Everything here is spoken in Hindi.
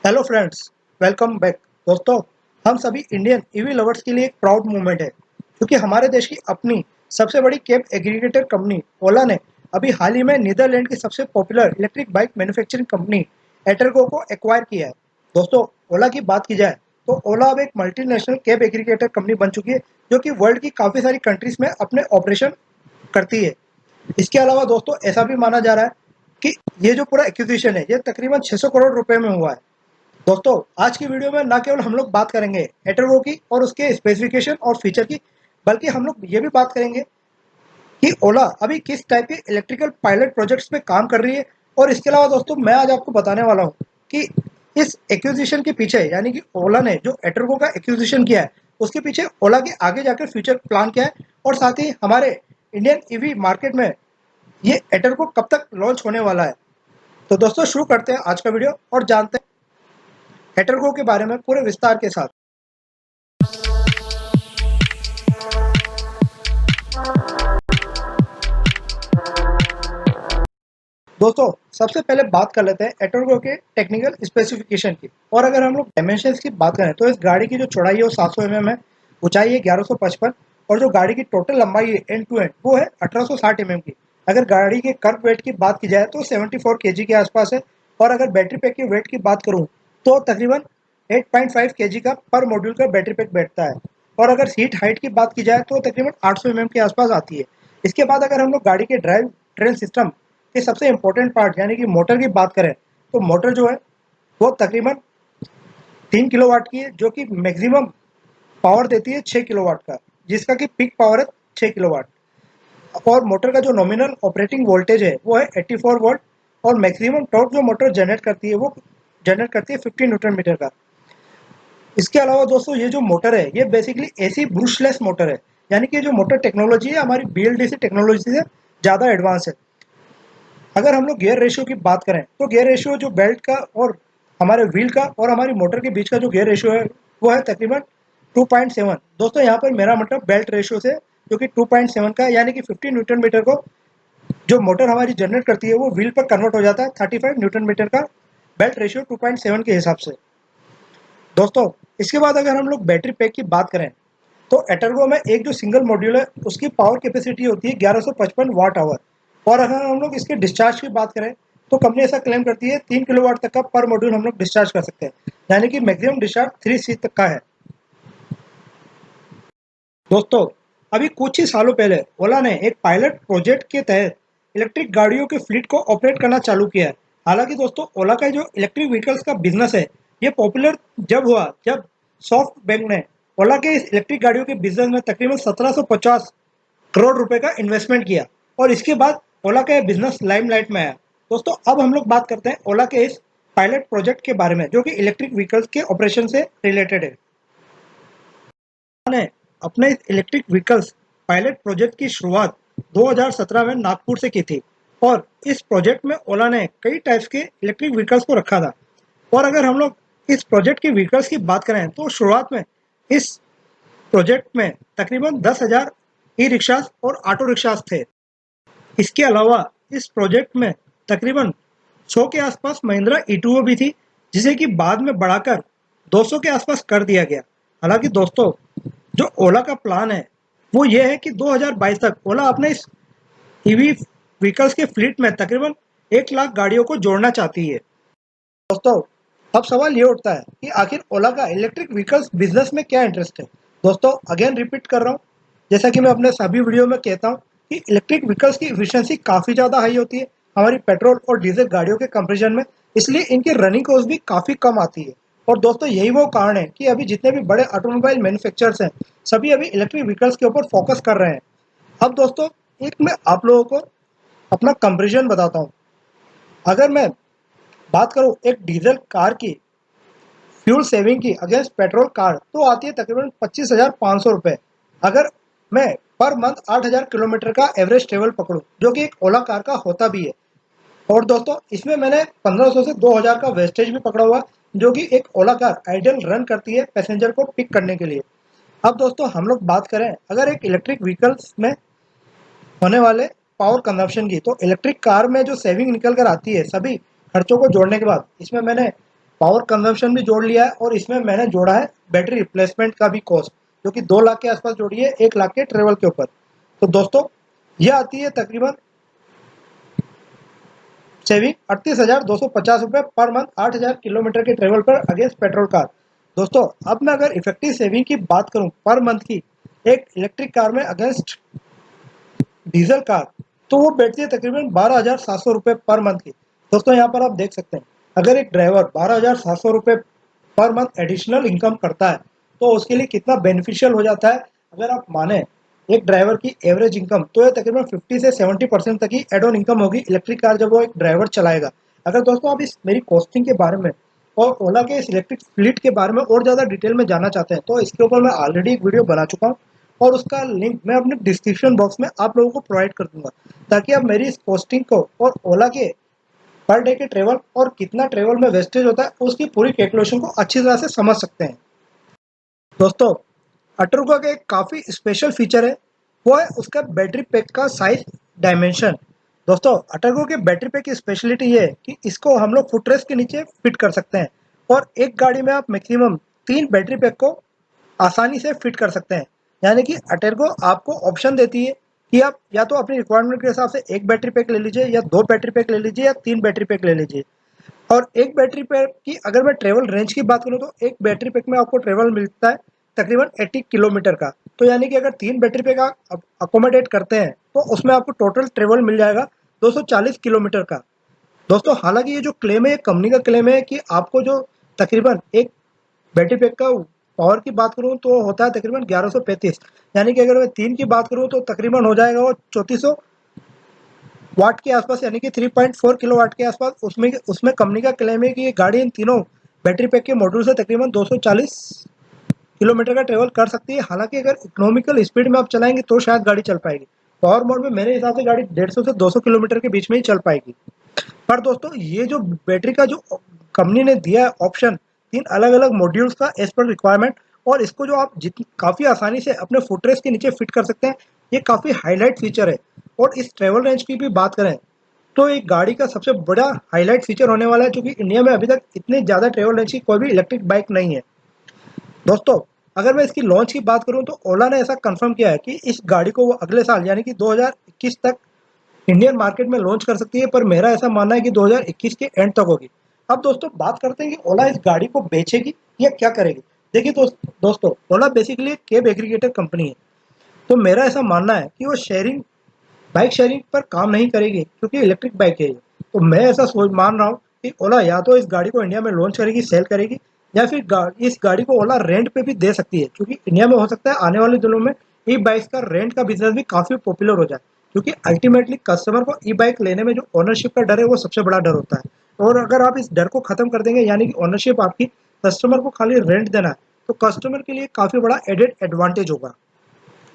Hello friends, welcome back. दोस्तों, हम सभी इंडियन ईवी लवर्स के लिए एक प्राउड मोमेंट है क्योंकि हमारे देश की अपनी सबसे बड़ी कैब एग्रीगेटर कंपनी ओला ने अभी हाल ही में नीदरलैंड की सबसे popular electric bike manufacturing company Etergo को एक्वायर किया है। दोस्तों, ओला की बात की जाए तो ओला अब एक मल्टीनेशनल कैब एग्रीगेटर कंपनी बन चुकी है जो कि वर्ल्ड की काफ़ी सारी कंट्रीज में अपने ऑपरेशन करती है। इसके अलावा दोस्तों, ऐसा भी माना जा रहा है कि ये जो पूरा एक्विजिशन है ये तकरीबन 600 करोड़ रुपए में हुआ है। दोस्तों, आज की वीडियो में ना केवल हम लोग बात करेंगे एटरगो की और उसके स्पेसिफिकेशन और फीचर की, बल्कि हम लोग ये भी बात करेंगे कि ओला अभी किस टाइप के इलेक्ट्रिकल पायलट प्रोजेक्ट्स पे काम कर रही है। और इसके अलावा दोस्तों, मैं आज आपको बताने वाला हूँ कि इस एक्विजिशन के पीछे, यानी कि ओला ने जो एटरगो का एक्विजिशन किया है उसके पीछे ओला के आगे जाकर फ्यूचर प्लान क्या है, और साथ ही हमारे इंडियन ईवी मार्केट में ये एटरगो कब तक लॉन्च होने वाला है। तो दोस्तों, शुरू करते हैं आज का वीडियो और जानते हैं एटरगो के बारे में पूरे विस्तार के साथ। दोस्तों, सबसे पहले बात कर लेते हैं एटरगो के टेक्निकल स्पेसिफिकेशन की। और अगर हम लोग डायमेंशंस की बात करें तो इस गाड़ी की जो चौड़ाई है वो 700 mm है, ऊंचाई है 1155, और जो गाड़ी की टोटल लंबाई है एंड टू एंड वो है 1860 mm की। अगर गाड़ी के कर्व वेट की बात की जाए तो 74 kg के आसपास है। और अगर बैटरी पैक के वेट की बात करूँ तो तकरीबन 8.5 kg का पर मॉड्यूल का बैटरी पैक बैठता है। और अगर सीट हाइट की बात की जाए तो तकरीबन 800 mm के आसपास आती है। इसके बाद अगर हम लोग गाड़ी के ड्राइव ट्रेन सिस्टम के सबसे इंपॉर्टेंट पार्ट यानी कि मोटर की बात करें तो मोटर जो है वो तकरीबन 3 किलोवाट की है, जो कि मैक्सिमम पावर देती है 6 किलोवाट का, जिसका कि पीक पावर है 6 किलोवाट। और मोटर का जो नॉमिनल ऑपरेटिंग वोल्टेज है वो है 84 वोल्ट। और मैक्सिमम टॉर्क जो मोटर जनरेट करती है वो जनरेट करती है 50 न्यूटन मीटर का। इसके अलावा दोस्तों, ये जो मोटर है ये बेसिकली एसी ब्रूशलेस मोटर है, यानी कि जो मोटर टेक्नोलॉजी है हमारी बीएलडीसी टेक्नोलॉजी से ज़्यादा एडवांस है। अगर हम लोग गियर रेशियो की बात करें तो गियर रेशियो जो बेल्ट का और हमारे व्हील का और हमारी मोटर के बीच का जो गियर रेशियो है वो है तकरीबन 2.7। दोस्तों, यहाँ पर मेरा मतलब बेल्ट रेशियो से, जो कि 2.7 का है, यानी कि 50 न्यूटन मीटर को जो मोटर हमारी जनरेट करती है वो व्हील पर कन्वर्ट हो जाता है 35 न्यूटन मीटर का बेल्ट रेशियो 2.7 के हिसाब से। दोस्तों, इसके बाद अगर हम लोग बैटरी पैक की बात करें तो एटर्गो में एक जो सिंगल मॉड्यूल है उसकी पावर कैपेसिटी होती है 1155 वाट आवर। और अगर हम लोग इसके डिस्चार्ज की बात करें तो कंपनी ऐसा क्लेम करती है 3 किलोवाट तक का पर मॉड्यूल हम लोग डिस्चार्ज कर सकते हैं, यानी कि मैक्सिमम डिस्चार्ज 3C तक का है। दोस्तों, अभी कुछ ही सालों पहले ओला ने एक पायलट प्रोजेक्ट के तहत इलेक्ट्रिक गाड़ियों के फ्लीट को ऑपरेट करना चालू किया है। हालांकि दोस्तों, ओला का जो इलेक्ट्रिक व्हीकल्स का बिजनेस है ये पॉपुलर जब हुआ जब सॉफ्ट बैंक ने ओला के इस इलेक्ट्रिक गाड़ियों के बिजनेस में तकरीबन 1750 करोड़ रुपए का इन्वेस्टमेंट किया। और इसके बाद ओला का यह बिजनेस लाइमलाइट में आया। दोस्तों, अब हम लोग बात करते हैं ओला के इस पायलट प्रोजेक्ट के बारे में जो कि इलेक्ट्रिक व्हीकल्स के ऑपरेशन से रिलेटेड है। ने अपने इलेक्ट्रिक व्हीकल्स पायलट प्रोजेक्ट की शुरुआत 2017 में नागपुर से की थी। और इस प्रोजेक्ट में ओला ने कई टाइप्स के इलेक्ट्रिक व्हीकल्स को रखा था। और अगर हम लोग इस प्रोजेक्ट के व्हीकल्स की बात करें तो शुरुआत में इस प्रोजेक्ट में तकरीबन 10,000 ई रिक्शास और ऑटो रिक्शास थे। इसके अलावा इस प्रोजेक्ट में तकरीबन 100 के आसपास महिंद्रा ईटूओ भी थी, जिसे कि बाद में बढ़ाकर 200 के आसपास कर दिया गया। हालांकि दोस्तों, जो ओला का प्लान है वो ये है कि 2022 तक ओला अपने इस ईवी व्हीकल्स के फ्लीट में तकरीबन 1 लाख गाड़ियों को जोड़ना चाहती है। दोस्तों, अब सवाल ये उठता है कि आखिर ओला का इलेक्ट्रिक व्हीकल्स बिजनेस में क्या इंटरेस्ट है। दोस्तों, अगेन रिपीट कर रहा हूँ, जैसा कि मैं अपने सभी वीडियो में कहता हूँ कि इलेक्ट्रिक व्हीकल्स की इफिशियंसी काफ़ी ज़्यादा हाई होती है हमारी पेट्रोल और डीजल गाड़ियों के कंपेरिजन में, इसलिए इनकी रनिंग कॉस्ट भी काफ़ी कम आती है। और दोस्तों, यही वो कारण है कि अभी जितने भी बड़े ऑटोमोबाइल मैन्युफैक्चरर्स हैं सभी अभी इलेक्ट्रिक व्हीकल्स के ऊपर फोकस कर रहे हैं। अब दोस्तों, एक मैं आप लोगों को अपना कंपेरिजन बताता हूँ। अगर मैं बात करूँ एक डीजल कार की फ्यूल सेविंग की अगेंस्ट पेट्रोल कार, तो आती है तकरीबन 25,500 रुपये। अगर मैं पर मंथ 8,000 किलोमीटर का एवरेज ट्रेवल पकड़ूं, जो कि एक ओला कार का होता भी है। और दोस्तों, इसमें मैंने 1500 से 2,000 का वेस्टेज भी पकड़ा हुआ, जो कि एक ओला कार आइडियल रन करती है पैसेंजर को पिक करने के लिए। अब दोस्तों, हम लोग बात करें अगर एक इलेक्ट्रिक व्हीकल्स में होने वाले पावर कंजप्शन की, तो इलेक्ट्रिक कार में जो सेविंग निकल कर आती है सभी खर्चों को जोड़ने के बाद, इसमें मैंने पावर कंजम्पशन भी जोड़ लिया है और इसमें मैंने जोड़ा है बैटरी रिप्लेसमेंट का भी कॉस्ट, जो कि 2 लाख के आसपास जोड़ी है 1 लाख के ट्रेवल के ऊपर। तो दोस्तों ये आती है तकरीबन सेविंग 38,250 रुपये पर मंथ, 8,000 किलोमीटर के ट्रेवल पर अगेंस्ट पेट्रोल कार। दोस्तों अब मैं अगर इफेक्टिव सेविंग की बात करूं पर मंथ की एक इलेक्ट्रिक कार में अगेंस्ट डीजल कार, तो वो बैठती है तकरीबन 12,700 रुपये पर मंथ की। दोस्तों यहाँ पर आप देख सकते हैं, अगर एक ड्राइवर 12,700 रुपये पर मंथ एडिशनल इनकम करता है तो उसके लिए कितना बेनिफिशियल हो जाता है। अगर आप माने एक ड्राइवर की एवरेज इनकम, तो ये तकरीबन 50 से 70% तक ही एड ऑन इनकम होगी इलेक्ट्रिक कार जब वो एक ड्राइवर चलाएगा। अगर दोस्तों आप इस मेरी कॉस्टिंग के बारे में और ओला के इस इलेक्ट्रिक फ्लीट के बारे में और ज़्यादा डिटेल में जानना चाहते हैं तो इसके ऊपर मैं ऑलरेडी एक वीडियो बना चुका हूँ और उसका लिंक मैं अपने डिस्क्रिप्शन बॉक्स में आप लोगों को प्रोवाइड कर दूंगा, ताकि आप मेरी इस कॉस्टिंग को और ओला के पर डे के ट्रेवल और कितना ट्रेवल में वेस्टेज होता है उसकी पूरी कैलकुलेशन को अच्छी तरह से समझ सकते हैं। दोस्तों अटर्गो का एक काफ़ी स्पेशल फीचर है, वो है उसका बैटरी पैक का साइज डायमेंशन। दोस्तों अटर्गो के बैटरी पैक की स्पेशलिटी ये है कि इसको हम लोग फुटरेस्ट के नीचे फिट कर सकते हैं और एक गाड़ी में आप मैक्सिमम 3 बैटरी पैक को आसानी से फिट कर सकते हैं। यानी कि अटेरगो आपको ऑप्शन देती है कि आप या तो अपनी रिक्वायरमेंट के हिसाब से एक बैटरी पैक ले लीजिए या 2 बैटरी पैक ले लीजिए या 3 बैटरी पैक ले लीजिए। और एक बैटरी पैक की अगर मैं ट्रेवल रेंज की बात करूँ तो एक बैटरी पैक में आपको ट्रेवल मिलता है तकरीबन 80 किलोमीटर का। तो यानी कि अगर 3 बैटरी पैक आप अकोमोडेट करते हैं तो उसमें आपको टोटल ट्रेवल मिल जाएगा 240 किलोमीटर का। दोस्तों हालांकि ये जो क्लेम है ये कंपनी का क्लेम है कि आपको जो तकरीबन एक बैटरी पैक का पावर की बात करूँ तो होता है तकरीबन 1135, यानी कि अगर मैं 3 की बात करूँ तो तकरीबन हो जाएगा वो 3400 वाट के आसपास, यानी कि 3.4 किलो वाट के आसपास। उसमें उसमें कंपनी का क्लेम है कि ये गाड़ी इन तीनों बैटरी पैक के मॉड्यूल से तकरीबन 240 किलोमीटर का ट्रेवल कर सकती है। हालांकि अगर इकोनॉमिकल स्पीड में आप चलाएंगे तो शायद गाड़ी चल पाएगी, पावर मोड में मेरे हिसाब से गाड़ी 150 से 200 किलोमीटर के बीच में ही चल पाएगी। पर दोस्तों ये जो बैटरी का जो कंपनी ने दिया है ऑप्शन 3 अलग-अलग मॉड्यूल्स का एज पर रिक्वायरमेंट, और इसको जो आप जितनी काफ़ी आसानी से अपने फुटरेस्ट के नीचे फिट कर सकते हैं, ये काफ़ी हाईलाइट फीचर है। और इस ट्रेवल रेंज की भी बात करें तो एक गाड़ी का सबसे बड़ा हाईलाइट फीचर होने वाला है, क्योंकि इंडिया में अभी तक इतनी ज़्यादा ट्रेवल रेंज की कोई भी इलेक्ट्रिक बाइक नहीं है। दोस्तों अगर मैं इसकी लॉन्च की बात करूं तो ओला ने ऐसा कंफर्म किया है कि इस गाड़ी को वो अगले साल यानी कि 2021 तक इंडियन मार्केट में लॉन्च कर सकती है, पर मेरा ऐसा मानना है कि 2021 के एंड तक होगी। अब दोस्तों बात करते हैं कि ओला इस गाड़ी को बेचेगी या क्या करेगी। देखिए दोस्तों ओला बेसिकली एक कैब एग्रीगेटर कंपनी है, तो मेरा ऐसा मानना है कि वो बाइक शेयरिंग पर काम नहीं करेगी, क्योंकि इलेक्ट्रिक बाइक है ये। तो मैं ऐसा सोच मान रहा हूँ कि ओला या तो इस गाड़ी को इंडिया में लॉन्च करेगी, सेल करेगी, या फिर इस गाड़ी को ओला रेंट पे भी दे सकती है, क्योंकि इंडिया में हो सकता है आने वाले दिनों में ई बाइक्स का रेंट का बिजनेस भी काफ़ी पॉपुलर हो जाए, क्योंकि अल्टीमेटली कस्टमर को ई बाइक लेने में जो ओनरशिप का डर है वो सबसे बड़ा डर होता है। और अगर आप इस डर को खत्म कर देंगे, यानी कि ओनरशिप आपकी कस्टमर को खाली रेंट देना है, तो कस्टमर के लिए काफ़ी बड़ा एडेड एडवांटेज होगा।